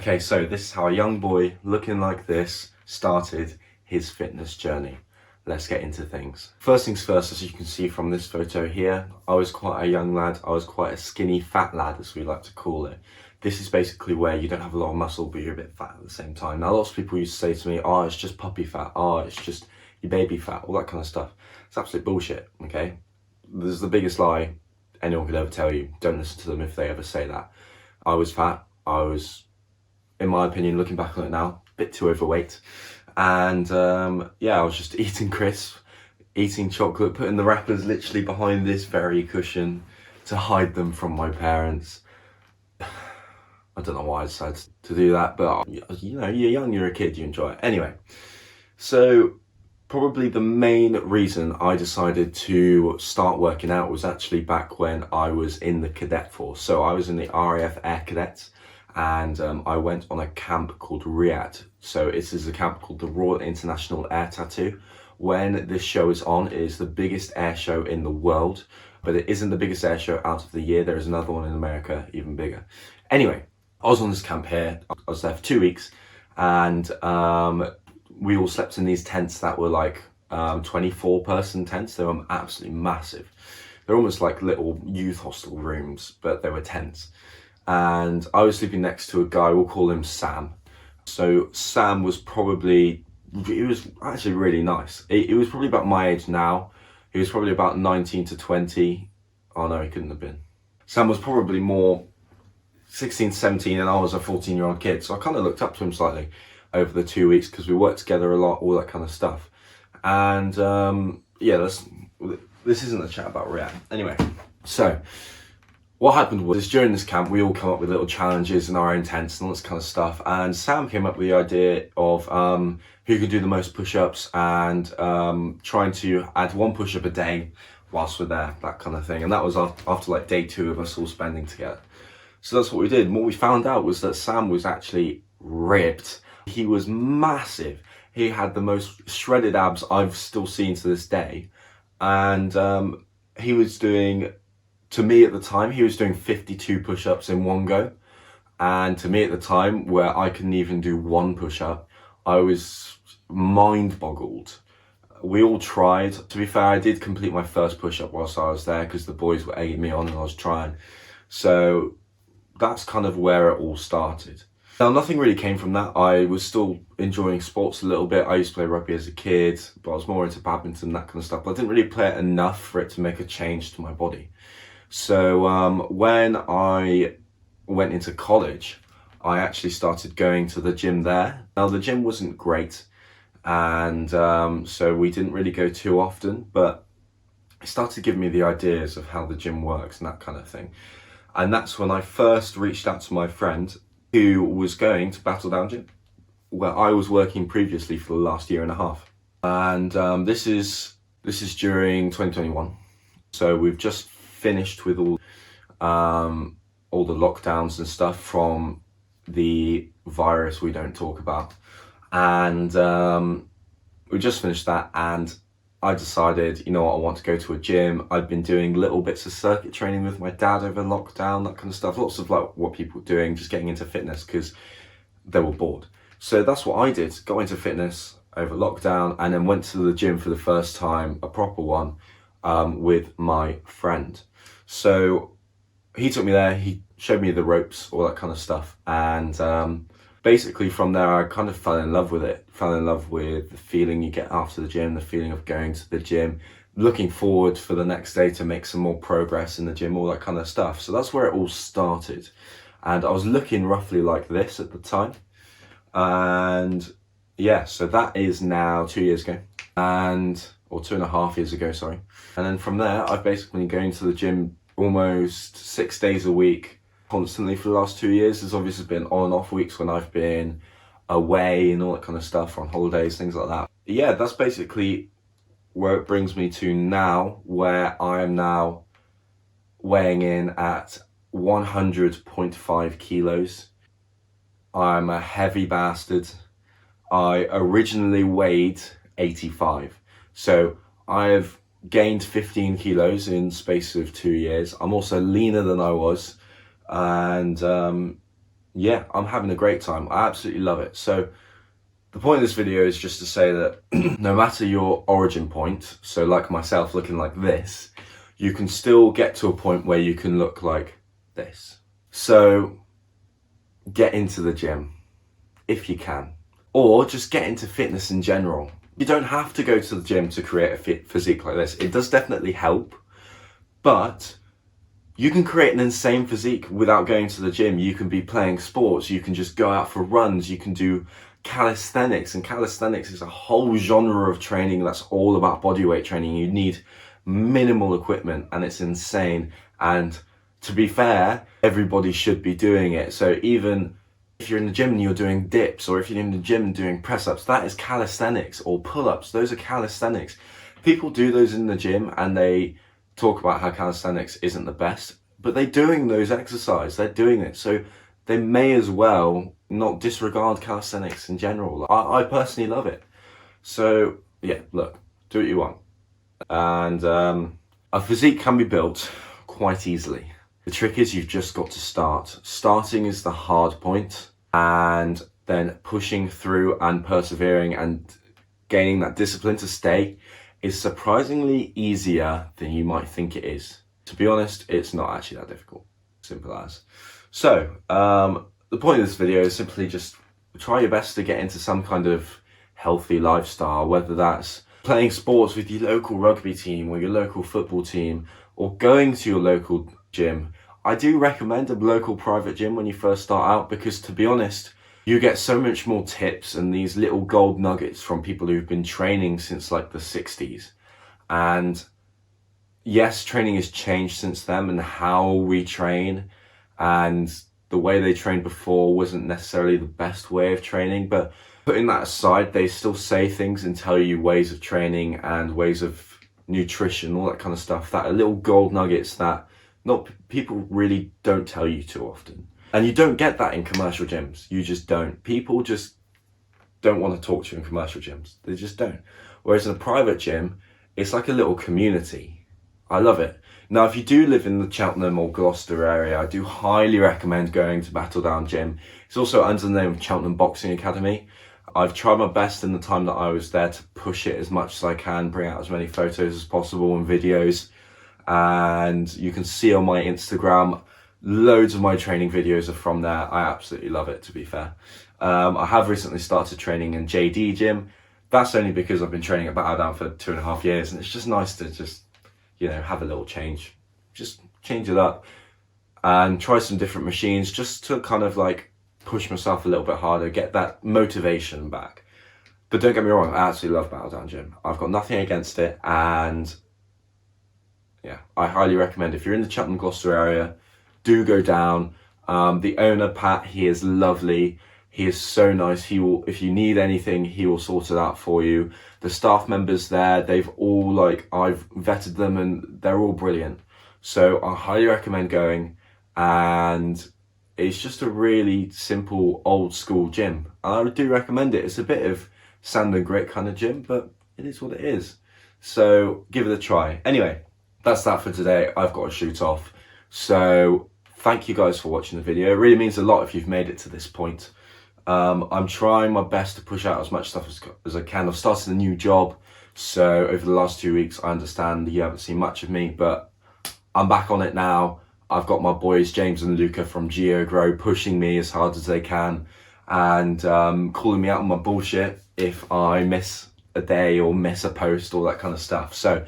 Okay, so this is how a young boy looking like this started his fitness journey. Let's get into things. First things first, as you can see from this photo here, I was quite a young lad. I was quite a skinny, fat lad, as we like to call it. This is basically where you don't have a lot of muscle, but you're a bit fat at the same time. Now, lots of people used to say to me, oh, it's just puppy fat. Oh, it's just your baby fat, all that kind of stuff. It's absolute bullshit, okay? This is the biggest lie anyone could ever tell you. Don't listen to them if they ever say that. I was fat. I was, in my opinion, looking back on it now, a bit too overweight. And yeah, I was just eating crisps, eating chocolate, putting the wrappers literally behind this very cushion to hide them from my parents. I don't know why I decided to do that, but you know, you're young, you're a kid, you enjoy it. Anyway, so probably the main reason I decided to start working out was actually back when I was in the cadet force. So I was in the RAF Air Cadets, and I went on a camp called RIAT. So this is a camp called the Royal International Air Tattoo. When this show is on, it is the biggest air show in the world, but it isn't the biggest air show out of the year. There is another one in America, even bigger. Anyway, I was on this camp here. I was there for 2 weeks, and we all slept in these tents that were like 24-person tents. They were absolutely massive. They're almost like little youth hostel rooms, but they were tents. And I was sleeping next to a guy, we'll call him Sam. So Sam was probably, he was actually really nice. He was probably about my age now. He was probably about 19 to 20. Oh no, he couldn't have been. Sam was probably more 16, 17, and I was a 14-year-old kid. So I kind of looked up to him slightly over the 2 weeks because we worked together a lot, all that kind of stuff. And yeah, this isn't a chat about RIAT. Anyway, so what happened was during this camp, we all come up with little challenges in our own tents and all this kind of stuff. And Sam came up with the idea of who could do the most push-ups and trying to add 1 push-up a day whilst we're there, that kind of thing. And that was after like day 2 of us all spending together. So that's what we did. And what we found out was that Sam was actually ripped. He was massive. He had the most shredded abs I've still seen to this day. And he was doing, to me at the time, he was doing 52 push-ups in one go. And to me at the time, where I couldn't even do 1 push-up, I was mind boggled. We all tried. To be fair, I did complete my first push-up whilst I was there because the boys were egging me on and I was trying. So that's kind of where it all started. Now, nothing really came from that. I was still enjoying sports a little bit. I used to play rugby as a kid, but I was more into badminton, that kind of stuff. But I didn't really play it enough for it to make a change to my body. So when I went into college, I actually started going to the gym there. Now, the gym wasn't great, and so we didn't really go too often, but it started giving me the ideas of how the gym works and that kind of thing. And that's when I first reached out to my friend who was going to Battle Down Gym, where I was working previously for the last 1.5 years. And this is during 2021. So we've just finished with all the lockdowns and stuff from the virus we don't talk about. And we just finished that, and I decided, you know what, I want to go to a gym. I'd been doing little bits of circuit training with my dad over lockdown, that kind of stuff. Lots of like what people were doing, just getting into fitness because they were bored. So that's what I did, got into fitness over lockdown, and then went to the gym for the first time, a proper one, with my friend. So he took me there, he showed me the ropes, all that kind of stuff. And basically from there, I kind of fell in love with it, fell in love with the feeling you get after the gym, the feeling of going to the gym, looking forward for the next day to make some more progress in the gym, all that kind of stuff. So that's where it all started. And I was looking roughly like this at the time. And yeah, so that is now 2 years ago, or 2.5 years ago, sorry. And then from there, I've basically been going to the gym almost 6 days a week, constantly for the last 2 years. There's obviously been on and off weeks when I've been away and all that kind of stuff, on holidays, things like that. Yeah, that's basically where it brings me to now, where I am now weighing in at 100.5 kilos. I'm a heavy bastard. I originally weighed 85. So I've gained 15 kilos in space of 2 years. I'm also leaner than I was. And yeah, I'm having a great time. I absolutely love it. So the point of this video is just to say that no matter your origin point, so like myself looking like this, you can still get to a point where you can look like this. So get into the gym if you can, or just get into fitness in general. You don't have to go to the gym to create a fit physique like this. It does definitely help, but you can create an insane physique without going to the gym. You can be playing sports, you can just go out for runs, you can do calisthenics, and calisthenics is a whole genre of training that's all about bodyweight training. You need minimal equipment and it's insane. And to be fair, everybody should be doing it. So even if you're in the gym and you're doing dips, or if you're in the gym and doing press ups, that is calisthenics, or pull ups. Those are calisthenics. People do those in the gym and they talk about how calisthenics isn't the best, but they're doing those exercises, they're doing it. So they may as well not disregard calisthenics in general. I personally love it. So yeah, look, do what you want. And a physique can be built quite easily. The trick is you've just got to start. Starting is the hard point, and then pushing through and persevering and gaining that discipline to stay is surprisingly easier than you might think it is. To be honest, it's not actually that difficult. Simple as. So, the point of this video is simply just try your best to get into some kind of healthy lifestyle, whether that's playing sports with your local rugby team or your local football team, or going to your local gym. I do recommend a local private gym when you first start out, because to be honest, you get so much more tips and these little gold nuggets from people who've been training since like the 60s. And yes, training has changed since then, and how we train and the way they trained before wasn't necessarily the best way of training. But putting that aside, they still say things and tell you ways of training and ways of nutrition, all that kind of stuff, that are little gold nuggets that not people really don't tell you too often. And you don't get that in commercial gyms. You just don't. People just don't want to talk to you in commercial gyms. They just don't. Whereas in a private gym, it's like a little community. I love it. Now, if you do live in the Cheltenham or Gloucester area, I do highly recommend going to Battledown Gym. It's also under the name of Cheltenham Boxing Academy. I've tried my best in the time that I was there to push it as much as I can, bring out as many photos as possible and videos. And you can see on my Instagram, loads of my training videos are from there. I absolutely love it, to be fair. I have recently started training in JD Gym. That's only because I've been training at Battledown for 2.5 years, and it's just nice to just, you know, have a little change. Just change it up and try some different machines just to kind of like push myself a little bit harder, get that motivation back. But don't get me wrong, I absolutely love Battledown Gym. I've got nothing against it, and yeah, I highly recommend if you're in the Cheltenham Gloucester area, do go down. The owner, Pat, he is lovely. He is so nice. He will, if you need anything, he will sort it out for you. The staff members there, they've all I've vetted them and they're all brilliant. So I highly recommend going, and it's just a really simple old school gym. I do recommend it. It's a bit of sand and grit kind of gym, but it is what it is. So give it a try. Anyway, that's that for today. I've got to shoot off. So thank you guys for watching the video. It really means a lot if you've made it to this point. I'm trying my best to push out as much stuff as I can. I've started a new job, so over the last 2 weeks, I understand you haven't seen much of me, but I'm back on it now. I've got my boys, James and Luca from GeoGrow, pushing me as hard as they can and calling me out on my bullshit if I miss a day or miss a post, all that kind of stuff. So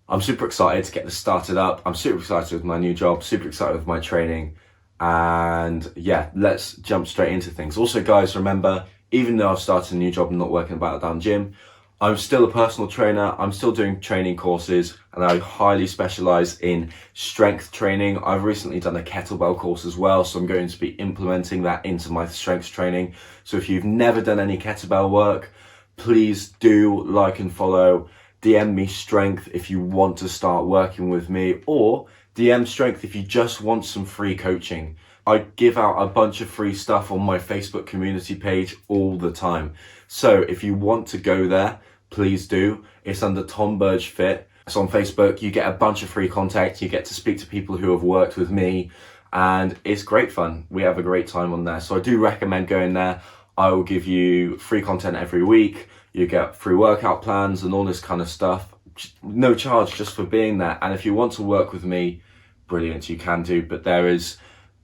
I'm super excited to get this started up. I'm super excited with my new job, super excited with my training. And yeah, let's jump straight into things. Also, guys, remember, even though I've started a new job and not working at Battledown Gym, I'm still a personal trainer. I'm still doing training courses, and I highly specialize in strength training. I've recently done a kettlebell course as well, so I'm going to be implementing that into my strength training. So if you've never done any kettlebell work, please do like and follow. DM me strength if you want to start working with me, or DM strength if you just want some free coaching. I give out a bunch of free stuff on my Facebook community page all the time. So if you want to go there, please do. It's under Tom Burge Fit. It's on Facebook. You get a bunch of free content. You get to speak to people who have worked with me, and it's great fun. We have a great time on there. So I do recommend going there. I will give you free content every week. You get free workout plans and all this kind of stuff. No charge just for being there. And if you want to work with me, brilliant, you can do, but there is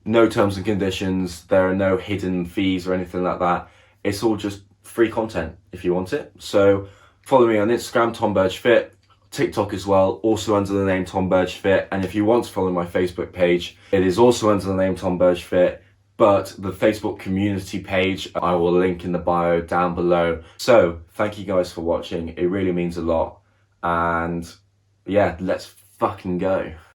no terms and conditions. There are no hidden fees or anything like that. It's all just free content if you want it. So follow me on Instagram, Tom Burge Fit, TikTok as well, also under the name Tom Burge Fit. And if you want to follow my Facebook page, it is also under the name Tom Burge Fit, but the Facebook community page, I will link in the bio down below. So thank you guys for watching. It really means a lot. And yeah, let's fucking go.